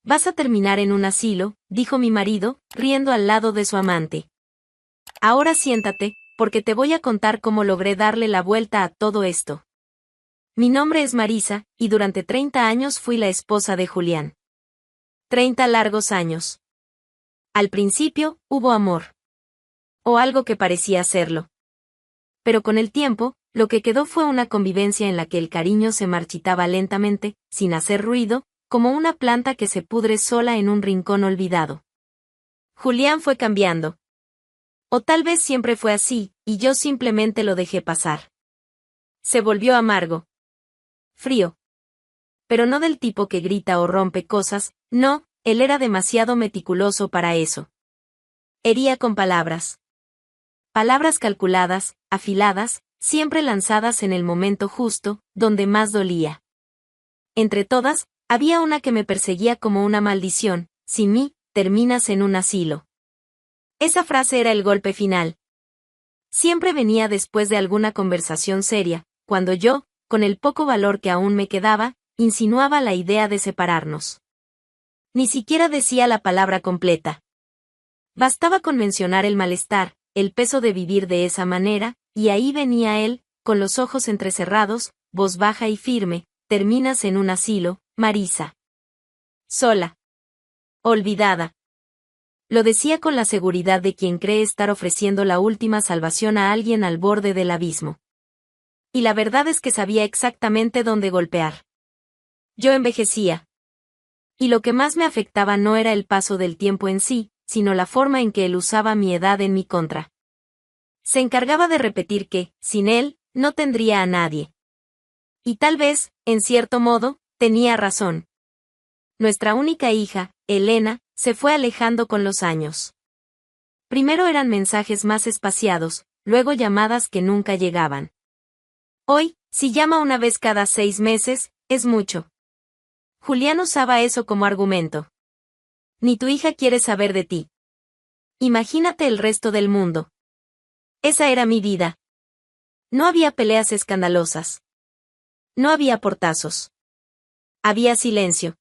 Vas a terminar en un asilo, dijo mi marido, riendo al lado de su amante. Ahora siéntate, porque te voy a contar cómo logré darle la vuelta a todo esto. Mi nombre es Marisa, y durante 30 años fui la esposa de Julián. 30 largos años. Al principio, hubo amor. O algo que parecía serlo. Pero con el tiempo, lo que quedó fue una convivencia en la que el cariño se marchitaba lentamente, sin hacer ruido, como una planta que se pudre sola en un rincón olvidado. Julián fue cambiando. O tal vez siempre fue así, y yo simplemente lo dejé pasar. Se volvió amargo. Frío. Pero no del tipo que grita o rompe cosas, no, él era demasiado meticuloso para eso. Hería con palabras. Palabras calculadas, afiladas, siempre lanzadas en el momento justo, donde más dolía. Entre todas, había una que me perseguía como una maldición: sin mí, terminas en un asilo. Esa frase era el golpe final. Siempre venía después de alguna conversación seria, cuando yo, con el poco valor que aún me quedaba, insinuaba la idea de separarnos. Ni siquiera decía la palabra completa. Bastaba con mencionar el malestar, el peso de vivir de esa manera, y ahí venía él, con los ojos entrecerrados, voz baja y firme: terminas en un asilo, Marisa. Sola. Olvidada. Lo decía con la seguridad de quien cree estar ofreciendo la última salvación a alguien al borde del abismo. Y la verdad es que sabía exactamente dónde golpear. Yo envejecía. Y lo que más me afectaba no era el paso del tiempo en sí, sino la forma en que él usaba mi edad en mi contra. Se encargaba de repetir que, sin él, no tendría a nadie. Y tal vez, en cierto modo, tenía razón. Nuestra única hija, Elena, se fue alejando con los años. Primero eran mensajes más espaciados, luego llamadas que nunca llegaban. Hoy, si llama una vez cada 6 meses, es mucho. Julián usaba eso como argumento. Ni tu hija quiere saber de ti. Imagínate el resto del mundo. Esa era mi vida. No había peleas escandalosas. No había portazos. Había silencio.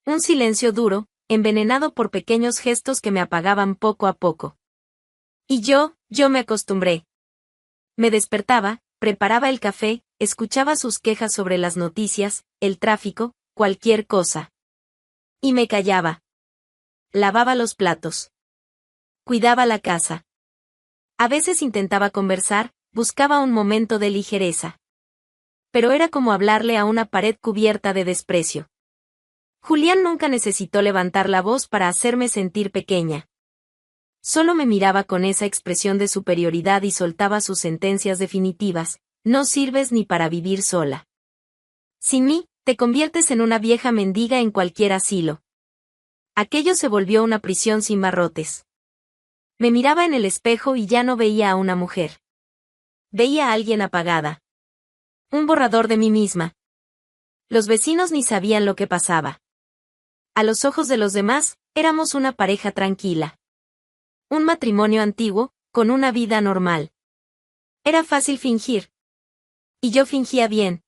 Un silencio duro, envenenado por pequeños gestos que me apagaban poco a poco. Y yo me acostumbré. Me despertaba, preparaba el café, escuchaba sus quejas sobre las noticias, el tráfico, cualquier cosa. Y me callaba. Lavaba los platos. Cuidaba la casa. A veces intentaba conversar, buscaba un momento de ligereza. Pero era como hablarle a una pared cubierta de desprecio. Julián nunca necesitó levantar la voz para hacerme sentir pequeña. Solo me miraba con esa expresión de superioridad y soltaba sus sentencias definitivas: no sirves ni para vivir sola. Sin mí, te conviertes en una vieja mendiga en cualquier asilo. Aquello se volvió una prisión sin barrotes. Me miraba en el espejo y ya no veía a una mujer. Veía a alguien apagada. Un borrador de mí misma. Los vecinos ni sabían lo que pasaba. A los ojos de los demás, éramos una pareja tranquila. Un matrimonio antiguo, con una vida normal. Era fácil fingir. Y yo fingía bien.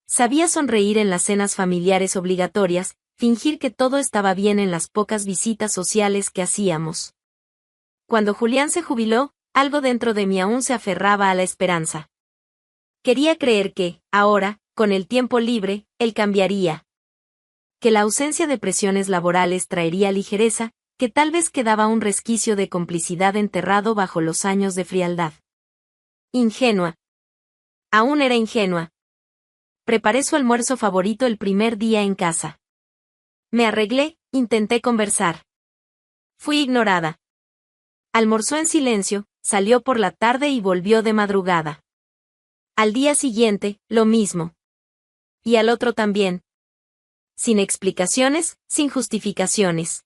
Sabía sonreír en las cenas familiares obligatorias, fingir que todo estaba bien en las pocas visitas sociales que hacíamos. Cuando Julián se jubiló, algo dentro de mí aún se aferraba a la esperanza. Quería creer que, ahora, con el tiempo libre, él cambiaría. Que la ausencia de presiones laborales traería ligereza, que tal vez quedaba un resquicio de complicidad enterrado bajo los años de frialdad. Ingenua. Aún era ingenua. Preparé su almuerzo favorito el primer día en casa. Me arreglé, intenté conversar. Fui ignorada. Almorzó en silencio, salió por la tarde y volvió de madrugada. Al día siguiente, lo mismo. Y al otro también. Sin explicaciones, sin justificaciones.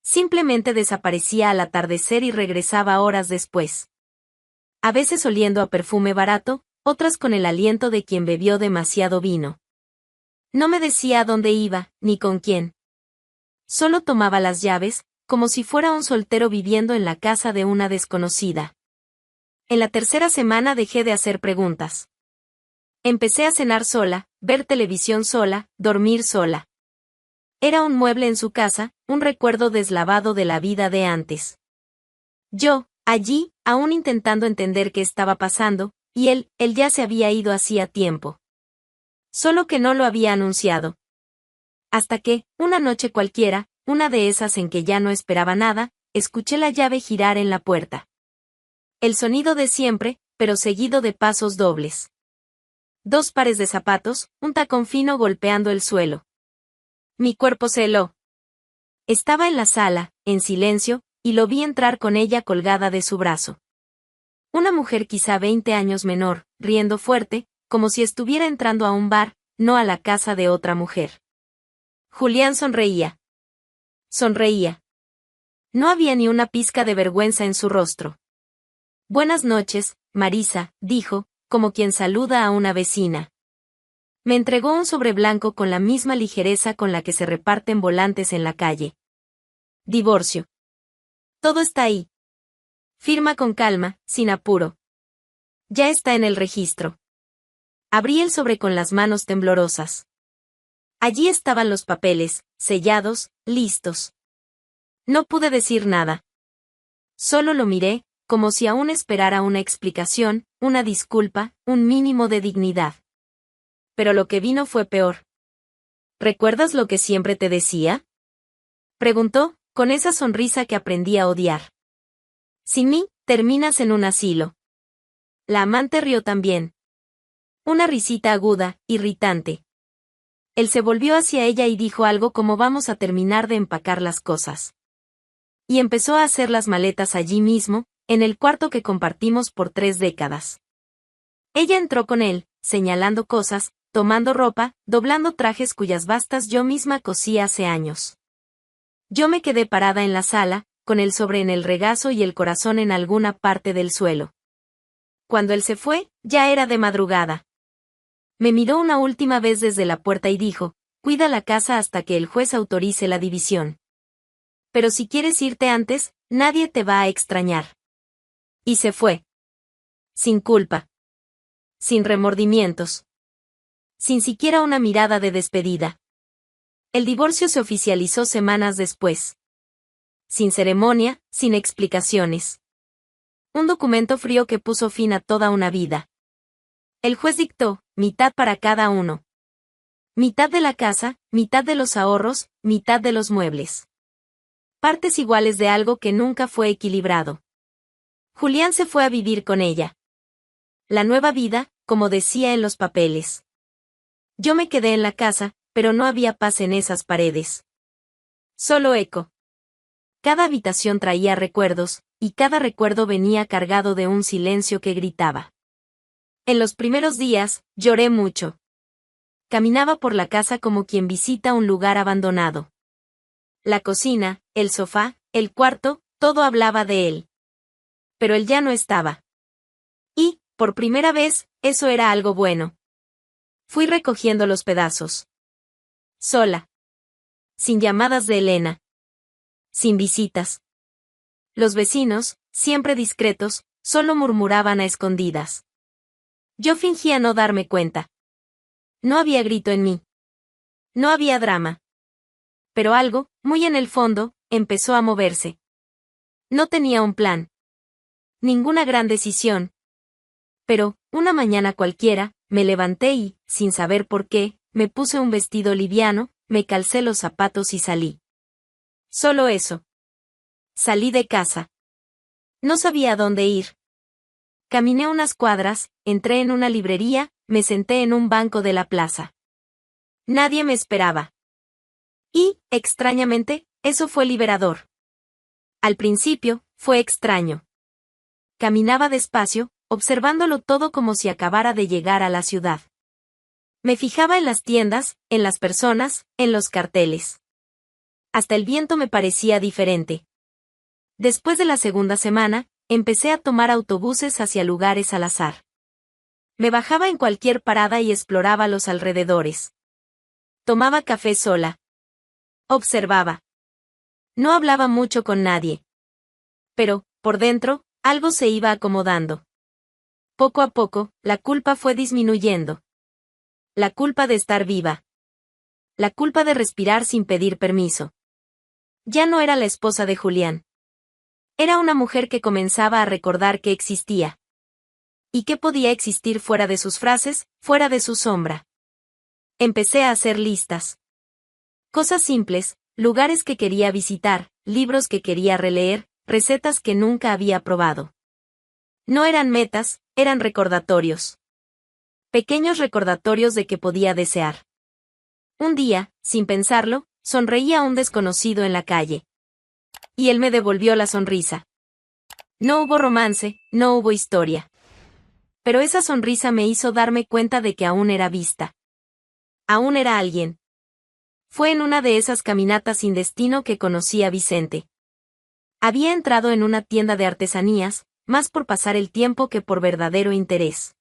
Simplemente desaparecía al atardecer y regresaba horas después. A veces oliendo a perfume barato, otras con el aliento de quien bebió demasiado vino. No me decía a dónde iba, ni con quién. Solo tomaba las llaves, como si fuera un soltero viviendo en la casa de una desconocida. En la tercera semana dejé de hacer preguntas. Empecé a cenar sola, ver televisión sola, dormir sola. Era un mueble en su casa, un recuerdo deslavado de la vida de antes. Yo, allí, aún intentando entender qué estaba pasando, y él ya se había ido hacía tiempo. Solo que no lo había anunciado. Hasta que, una noche cualquiera, una de esas en que ya no esperaba nada, escuché la llave girar en la puerta. El sonido de siempre, pero seguido de pasos dobles. 2 pares de zapatos, un tacón fino golpeando el suelo. Mi cuerpo se heló. Estaba en la sala, en silencio, y lo vi entrar con ella colgada de su brazo. Una mujer quizá 20 años menor, riendo fuerte, como si estuviera entrando a un bar, no a la casa de otra mujer. Julián sonreía. Sonreía. No había ni una pizca de vergüenza en su rostro. Buenas noches, Marisa, dijo, como quien saluda a una vecina. Me entregó un sobre blanco con la misma ligereza con la que se reparten volantes en la calle. Divorcio. Todo está ahí. Firma con calma, sin apuro. Ya está en el registro. Abrí el sobre con las manos temblorosas. Allí estaban los papeles, sellados, listos. No pude decir nada. Solo lo miré, como si aún esperara una explicación, una disculpa, un mínimo de dignidad. Pero lo que vino fue peor. ¿Recuerdas lo que siempre te decía? Preguntó, con esa sonrisa que aprendí a odiar. Sin mí, terminas en un asilo. La amante rió también. Una risita aguda, irritante. Él se volvió hacia ella y dijo algo como vamos a terminar de empacar las cosas. Y empezó a hacer las maletas allí mismo, en el cuarto que compartimos por 3 décadas. Ella entró con él, señalando cosas, tomando ropa, doblando trajes cuyas bastas yo misma cosí hace años. Yo me quedé parada en la sala, con el sobre en el regazo y el corazón en alguna parte del suelo. Cuando él se fue, ya era de madrugada. Me miró una última vez desde la puerta y dijo, cuida la casa hasta que el juez autorice la división. Pero si quieres irte antes, nadie te va a extrañar. Y se fue. Sin culpa. Sin remordimientos. Sin siquiera una mirada de despedida. El divorcio se oficializó semanas después. Sin ceremonia, sin explicaciones. Un documento frío que puso fin a toda una vida. El juez dictó, mitad para cada uno. Mitad de la casa, mitad de los ahorros, mitad de los muebles. Partes iguales de algo que nunca fue equilibrado. Julián se fue a vivir con ella. La nueva vida, como decía en los papeles. Yo me quedé en la casa, pero no había paz en esas paredes. Solo eco. Cada habitación traía recuerdos, y cada recuerdo venía cargado de un silencio que gritaba. En los primeros días, lloré mucho. Caminaba por la casa como quien visita un lugar abandonado. La cocina, el sofá, el cuarto, todo hablaba de él. Pero él ya no estaba. Y, por primera vez, eso era algo bueno. Fui recogiendo los pedazos. Sola. Sin llamadas de Elena. Sin visitas. Los vecinos, siempre discretos, solo murmuraban a escondidas. Yo fingía no darme cuenta. No había grito en mí. No había drama. Pero algo, muy en el fondo, empezó a moverse. No tenía un plan. Ninguna gran decisión. Pero, una mañana cualquiera, me levanté y, sin saber por qué, me puse un vestido liviano, me calcé los zapatos y salí. Solo eso. Salí de casa. No sabía a dónde ir. Caminé unas cuadras, entré en una librería, me senté en un banco de la plaza. Nadie me esperaba. Y, extrañamente, eso fue liberador. Al principio, fue extraño. Caminaba despacio, observándolo todo como si acabara de llegar a la ciudad. Me fijaba en las tiendas, en las personas, en los carteles. Hasta el viento me parecía diferente. Después de la segunda semana, empecé a tomar autobuses hacia lugares al azar. Me bajaba en cualquier parada y exploraba los alrededores. Tomaba café sola. Observaba. No hablaba mucho con nadie. Pero, por dentro, algo se iba acomodando. Poco a poco, la culpa fue disminuyendo. La culpa de estar viva. la culpa de respirar sin pedir permiso. Ya no era la esposa de Julián. Era una mujer que comenzaba a recordar que existía. Y que podía existir fuera de sus frases, fuera de su sombra. Empecé a hacer listas. Cosas simples, lugares que quería visitar, libros que quería releer, recetas que nunca había probado. No eran metas, eran recordatorios. Pequeños recordatorios de que podía desear. Un día, sin pensarlo, sonreí a un desconocido en la calle. Y él me devolvió la sonrisa. No hubo romance, no hubo historia. Pero esa sonrisa me hizo darme cuenta de que aún era vista. Aún era alguien. Fue en una de esas caminatas sin destino que conocí a Vicente. Había entrado en una tienda de artesanías, más por pasar el tiempo que por verdadero interés.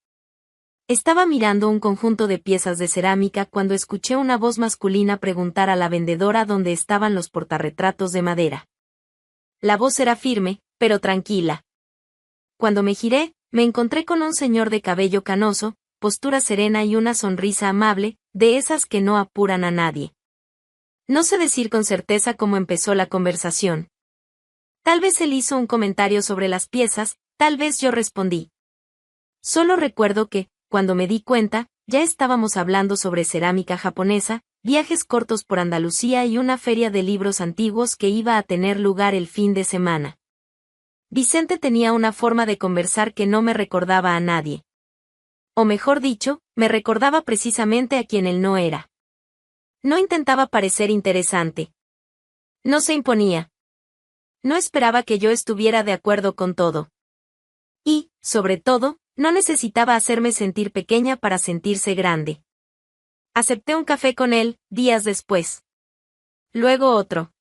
Estaba mirando un conjunto de piezas de cerámica cuando escuché una voz masculina preguntar a la vendedora dónde estaban los portarretratos de madera. La voz era firme, pero tranquila. Cuando me giré, me encontré con un señor de cabello canoso, postura serena y una sonrisa amable, de esas que no apuran a nadie. No sé decir con certeza cómo empezó la conversación. Tal vez él hizo un comentario sobre las piezas, tal vez yo respondí. Solo recuerdo que, cuando me di cuenta, ya estábamos hablando sobre cerámica japonesa, viajes cortos por Andalucía y una feria de libros antiguos que iba a tener lugar el fin de semana. Vicente tenía una forma de conversar que no me recordaba a nadie. O mejor dicho, me recordaba precisamente a quien él no era. No intentaba parecer interesante. No se imponía. No esperaba que yo estuviera de acuerdo con todo. Y, sobre todo, no necesitaba hacerme sentir pequeña para sentirse grande. Acepté un café con él, días después. Luego otro.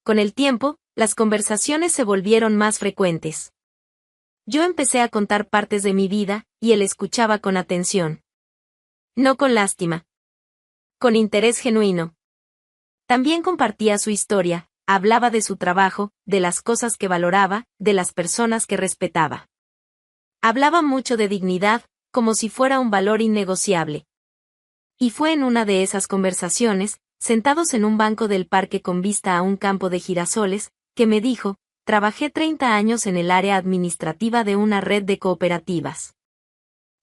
Con el tiempo, las conversaciones se volvieron más frecuentes. Yo empecé a contar partes de mi vida, y él escuchaba con atención. No con lástima. Con interés genuino. También compartía su historia, hablaba de su trabajo, de las cosas que valoraba, de las personas que respetaba. Hablaba mucho de dignidad, como si fuera un valor innegociable. Y fue en una de esas conversaciones, sentados en un banco del parque con vista a un campo de girasoles, que me dijo, trabajé 30 años en el área administrativa de una red de cooperativas.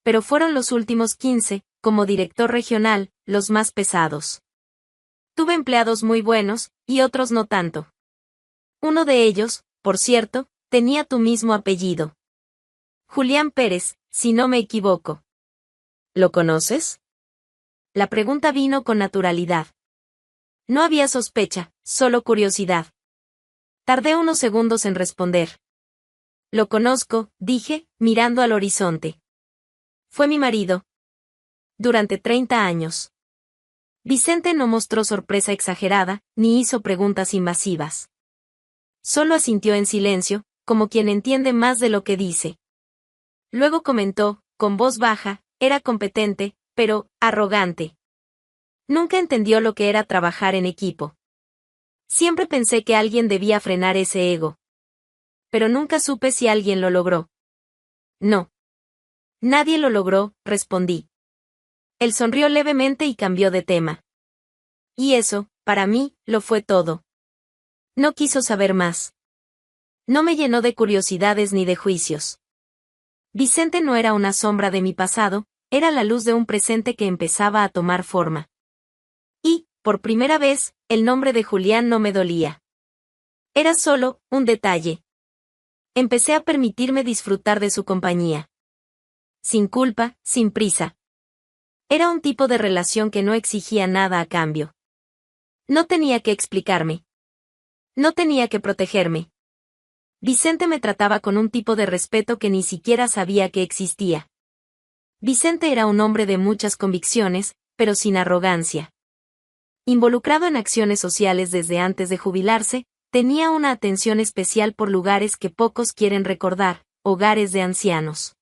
Pero fueron los últimos 15, como director regional, los más pesados. Tuve empleados muy buenos, y otros no tanto. Uno de ellos, por cierto, tenía tu mismo apellido. Julián Pérez, si no me equivoco. ¿Lo conoces? La pregunta vino con naturalidad. No había sospecha, solo curiosidad. Tardé unos segundos en responder. Lo conozco, dije, mirando al horizonte. Fue mi marido. Durante 30 años. Vicente no mostró sorpresa exagerada, ni hizo preguntas invasivas. Solo asintió en silencio, como quien entiende más de lo que dice. Luego comentó, con voz baja, era competente, pero arrogante. Nunca entendió lo que era trabajar en equipo. Siempre pensé que alguien debía frenar ese ego. Pero nunca supe si alguien lo logró. No. Nadie lo logró, respondí. Él sonrió levemente y cambió de tema. Y eso, para mí, lo fue todo. No quiso saber más. No me llenó de curiosidades ni de juicios. Vicente no era una sombra de mi pasado, era la luz de un presente que empezaba a tomar forma. Y, por primera vez, el nombre de Julián no me dolía. Era solo un detalle. Empecé a permitirme disfrutar de su compañía. Sin culpa, sin prisa. Era un tipo de relación que no exigía nada a cambio. No tenía que explicarme. No tenía que protegerme. Vicente me trataba con un tipo de respeto que ni siquiera sabía que existía. Vicente era un hombre de muchas convicciones, pero sin arrogancia. Involucrado en acciones sociales desde antes de jubilarse, tenía una atención especial por lugares que pocos quieren recordar, hogares de ancianos.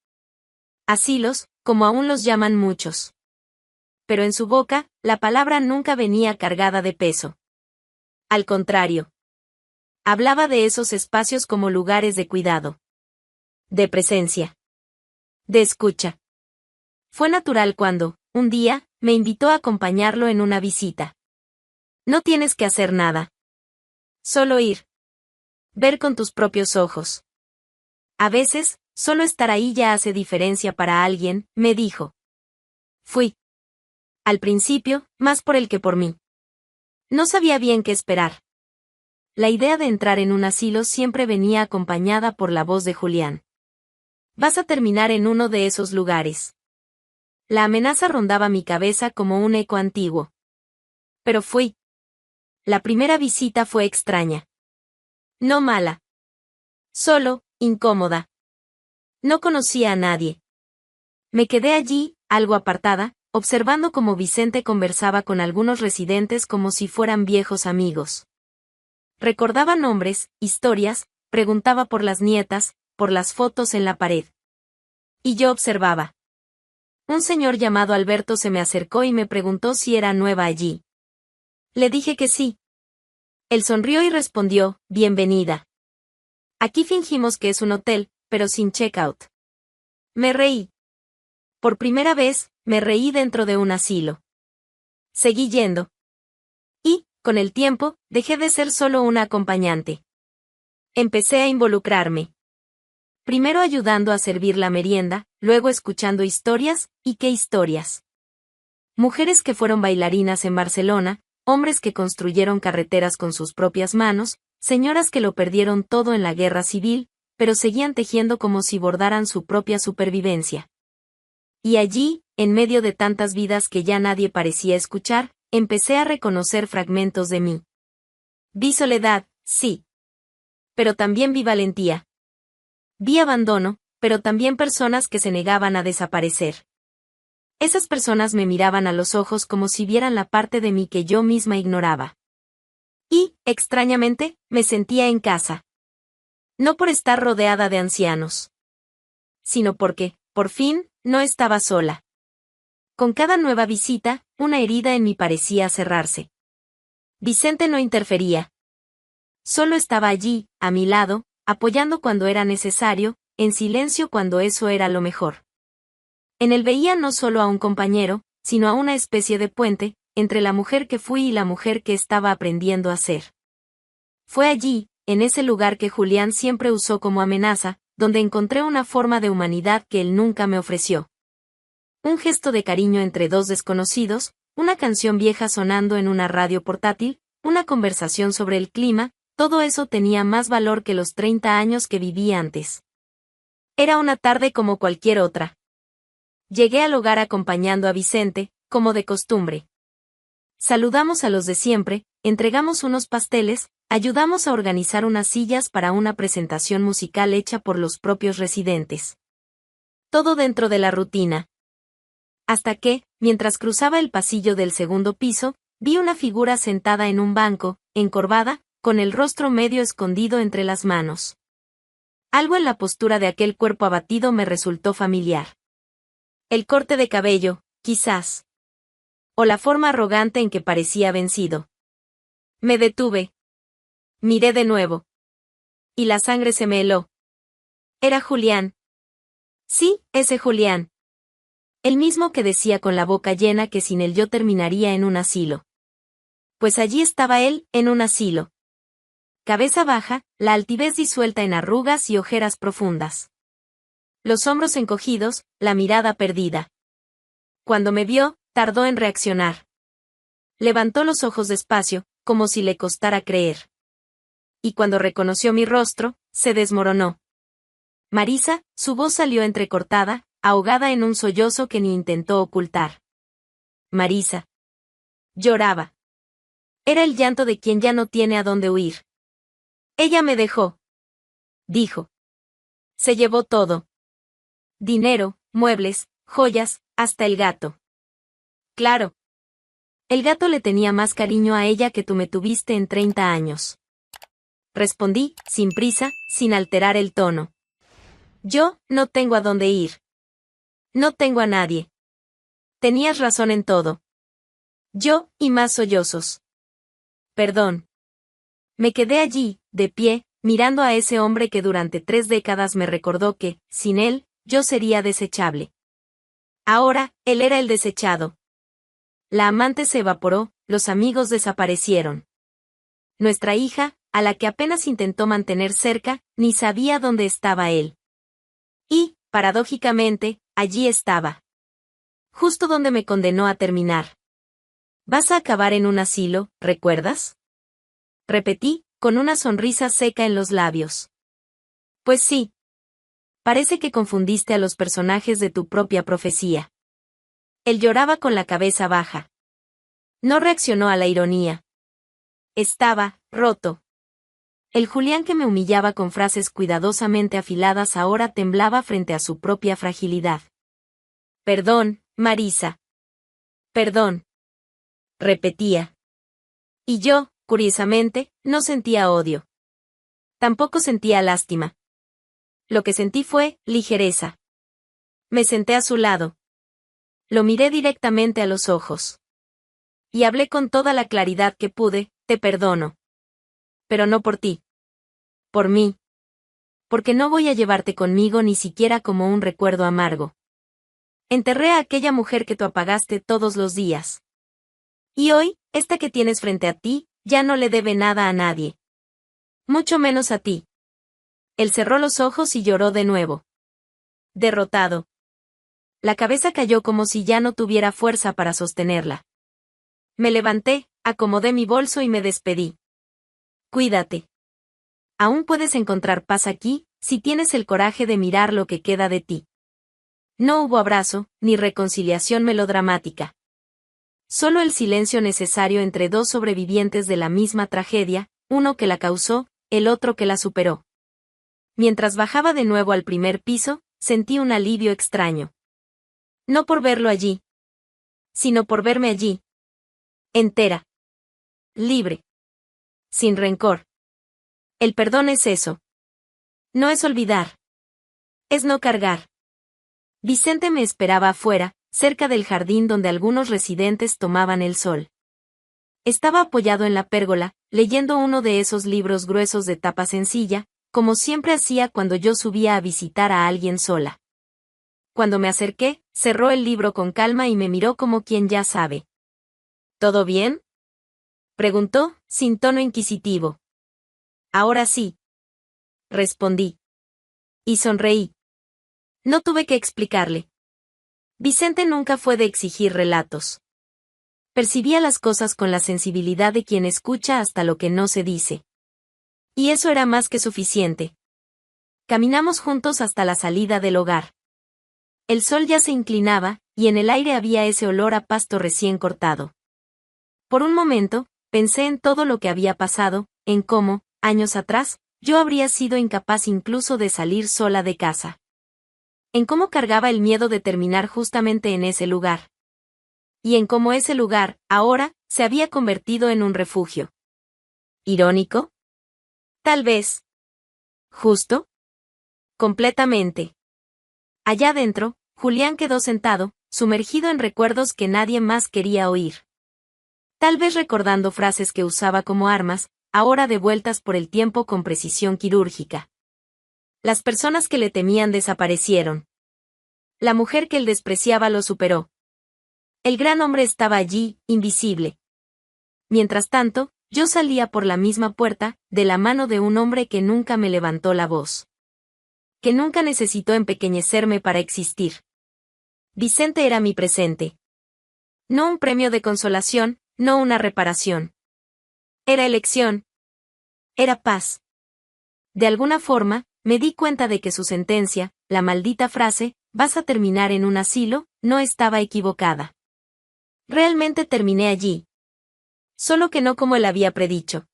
Asilos, como aún los llaman muchos. Pero en su boca, la palabra nunca venía cargada de peso. Al contrario. Hablaba de esos espacios como lugares de cuidado. De presencia. De escucha. Fue natural cuando, un día, me invitó a acompañarlo en una visita. No tienes que hacer nada. Solo ir. Ver con tus propios ojos. A veces, solo estar ahí ya hace diferencia para alguien, me dijo. Fui. Al principio, más por él que por mí. No sabía bien qué esperar. La idea de entrar en un asilo siempre venía acompañada por la voz de Julián. Vas a terminar en uno de esos lugares. La amenaza rondaba mi cabeza como un eco antiguo. Pero fui. La primera visita fue extraña. No mala. Solo, incómoda. No conocía a nadie. Me quedé allí, algo apartada, observando cómo Vicente conversaba con algunos residentes como si fueran viejos amigos. Recordaba nombres, historias, preguntaba por las nietas, por las fotos en la pared. Y yo observaba. Un señor llamado Alberto se me acercó y me preguntó si era nueva allí. Le dije que sí. Él sonrió y respondió, bienvenida. Aquí fingimos que es un hotel, pero sin checkout. Me reí. Por primera vez, me reí dentro de un asilo. Seguí yendo. Y, con el tiempo, dejé de ser solo una acompañante. Empecé a involucrarme. Primero ayudando a servir la merienda, luego escuchando historias, ¿y qué historias? Mujeres que fueron bailarinas en Barcelona, hombres que construyeron carreteras con sus propias manos, señoras que lo perdieron todo en la guerra civil, pero seguían tejiendo como si bordaran su propia supervivencia. Y allí, en medio de tantas vidas que ya nadie parecía escuchar, empecé a reconocer fragmentos de mí. Vi soledad, sí. Pero también vi valentía. Vi abandono, pero también personas que se negaban a desaparecer. Esas personas me miraban a los ojos como si vieran la parte de mí que yo misma ignoraba. Y, extrañamente, me sentía en casa. No por estar rodeada de ancianos, sino porque, por fin, no estaba sola. Con cada nueva visita, una herida en mí parecía cerrarse. Vicente no interfería. Solo estaba allí, a mi lado, apoyando cuando era necesario, en silencio cuando eso era lo mejor. En él veía no solo a un compañero, sino a una especie de puente, entre la mujer que fui y la mujer que estaba aprendiendo a ser. Fue allí, en ese lugar que Julián siempre usó como amenaza, donde encontré una forma de humanidad que él nunca me ofreció. Un gesto de cariño entre dos desconocidos, una canción vieja sonando en una radio portátil, una conversación sobre el clima, todo eso tenía más valor que los 30 años que viví antes. Era una tarde como cualquier otra. Llegué al hogar acompañando a Vicente, como de costumbre. Saludamos a los de siempre, entregamos unos pasteles, ayudamos a organizar unas sillas para una presentación musical hecha por los propios residentes. Todo dentro de la rutina. Hasta que, mientras cruzaba el pasillo del segundo piso, vi una figura sentada en un banco, encorvada, con el rostro medio escondido entre las manos. Algo en la postura de aquel cuerpo abatido me resultó familiar. El corte de cabello, quizás. O la forma arrogante en que parecía vencido. Me detuve. Miré de nuevo. Y la sangre se me heló. Era Julián. Sí, ese Julián. El mismo que decía con la boca llena que sin él yo terminaría en un asilo. Pues allí estaba él, en un asilo. Cabeza baja, la altivez disuelta en arrugas y ojeras profundas. Los hombros encogidos, la mirada perdida. Cuando me vio, tardó en reaccionar. Levantó los ojos despacio, como si le costara creer. Y cuando reconoció mi rostro, se desmoronó. Marisa, su voz salió entrecortada, ahogada en un sollozo que ni intentó ocultar. Marisa. Lloraba. Era el llanto de quien ya no tiene a dónde huir. Ella me dejó. Dijo. Se llevó todo. Dinero, muebles, joyas, hasta el gato. Claro. El gato le tenía más cariño a ella que tú me tuviste en 30 años. Respondí, sin prisa, sin alterar el tono. Yo, no tengo a dónde ir. No tengo a nadie. Tenías razón en todo. Yo, y más sollozos. Perdón. Me quedé allí, de pie, mirando a ese hombre que durante 3 décadas me recordó que, sin él, yo sería desechable. Ahora, él era el desechado. La amante se evaporó, los amigos desaparecieron. Nuestra hija, a la que apenas intentó mantener cerca, ni sabía dónde estaba él. Y, paradójicamente, allí estaba. Justo donde me condenó a terminar. Vas a acabar en un asilo, ¿recuerdas? Repetí, con una sonrisa seca en los labios. Pues sí. Parece que confundiste a los personajes de tu propia profecía. Él lloraba con la cabeza baja. No reaccionó a la ironía. Estaba roto. El Julián que me humillaba con frases cuidadosamente afiladas ahora temblaba frente a su propia fragilidad. Perdón, Marisa. Perdón. Repetía. Y yo, curiosamente, no sentía odio. Tampoco sentía lástima. Lo que sentí fue ligereza. Me senté a su lado. Lo miré directamente a los ojos. Y hablé con toda la claridad que pude, te perdono. Pero no por ti. Por mí. Porque no voy a llevarte conmigo ni siquiera como un recuerdo amargo. Enterré a aquella mujer que tú apagaste todos los días. Y hoy, esta que tienes frente a ti, ya no le debe nada a nadie. Mucho menos a ti. Él cerró los ojos y lloró de nuevo. Derrotado. La cabeza cayó como si ya no tuviera fuerza para sostenerla. Me levanté, acomodé mi bolso y me despedí. Cuídate. Aún puedes encontrar paz aquí, si tienes el coraje de mirar lo que queda de ti. No hubo abrazo, ni reconciliación melodramática. Solo el silencio necesario entre dos sobrevivientes de la misma tragedia, uno que la causó, el otro que la superó. Mientras bajaba de nuevo al primer piso, sentí un alivio extraño. No por verlo allí, sino por verme allí. Entera. Libre. Sin rencor. El perdón es eso. No es olvidar. Es no cargar. Vicente me esperaba afuera, cerca del jardín donde algunos residentes tomaban el sol. Estaba apoyado en la pérgola, leyendo uno de esos libros gruesos de tapa sencilla, como siempre hacía cuando yo subía a visitar a alguien sola. Cuando me acerqué, cerró el libro con calma y me miró como quien ya sabe. ¿Todo bien?, preguntó, sin tono inquisitivo. Ahora sí, respondí. Y sonreí. No tuve que explicarle. Vicente nunca fue de exigir relatos. Percibía las cosas con la sensibilidad de quien escucha hasta lo que no se dice. Y eso era más que suficiente. Caminamos juntos hasta la salida del hogar. El sol ya se inclinaba, y en el aire había ese olor a pasto recién cortado. Por un momento, pensé en todo lo que había pasado, en cómo, años atrás, yo habría sido incapaz incluso de salir sola de casa. En cómo cargaba el miedo de terminar justamente en ese lugar. Y en cómo ese lugar, ahora, se había convertido en un refugio. ¿Irónico? Tal vez. ¿Justo? Completamente. Allá adentro, Julián quedó sentado, sumergido en recuerdos que nadie más quería oír. Tal vez recordando frases que usaba como armas, ahora devueltas por el tiempo con precisión quirúrgica. Las personas que le temían desaparecieron. La mujer que él despreciaba lo superó. El gran hombre estaba allí, invisible. Mientras tanto, yo salía por la misma puerta, de la mano de un hombre que nunca me levantó la voz. Que nunca necesitó empequeñecerme para existir. Vicente era mi presente. No un premio de consolación, no una reparación. Era elección. Era paz. De alguna forma, me di cuenta de que su sentencia, la maldita frase, vas a terminar en un asilo, no estaba equivocada. Realmente terminé allí. Solo que no como él había predicho.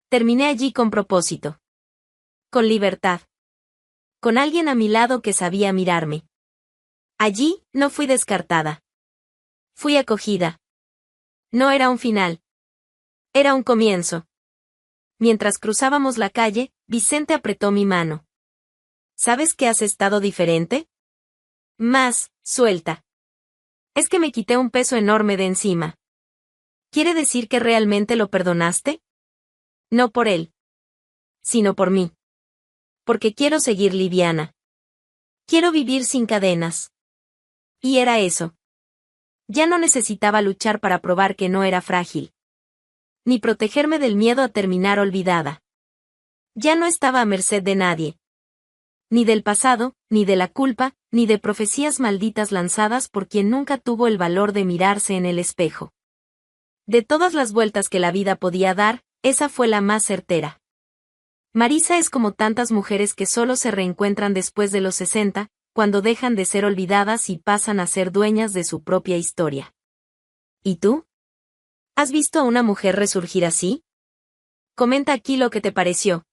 Terminé allí con propósito. Con libertad. Con alguien a mi lado que sabía mirarme. Allí, no fui descartada. Fui acogida. No era un final. Era un comienzo. Mientras cruzábamos la calle, Vicente apretó mi mano. ¿Sabes que has estado diferente? Más, suelta. Es que me quité un peso enorme de encima. ¿Quiere decir que realmente lo perdonaste? No por él. Sino por mí. Porque quiero seguir liviana. Quiero vivir sin cadenas. Y era eso. Ya no necesitaba luchar para probar que no era frágil. Ni protegerme del miedo a terminar olvidada. Ya no estaba a merced de nadie. Ni del pasado, ni de la culpa, ni de profecías malditas lanzadas por quien nunca tuvo el valor de mirarse en el espejo. De todas las vueltas que la vida podía dar, esa fue la más certera. Marisa es como tantas mujeres que solo se reencuentran después de los 60, cuando dejan de ser olvidadas y pasan a ser dueñas de su propia historia. ¿Y tú? ¿Has visto a una mujer resurgir así? Comenta aquí lo que te pareció.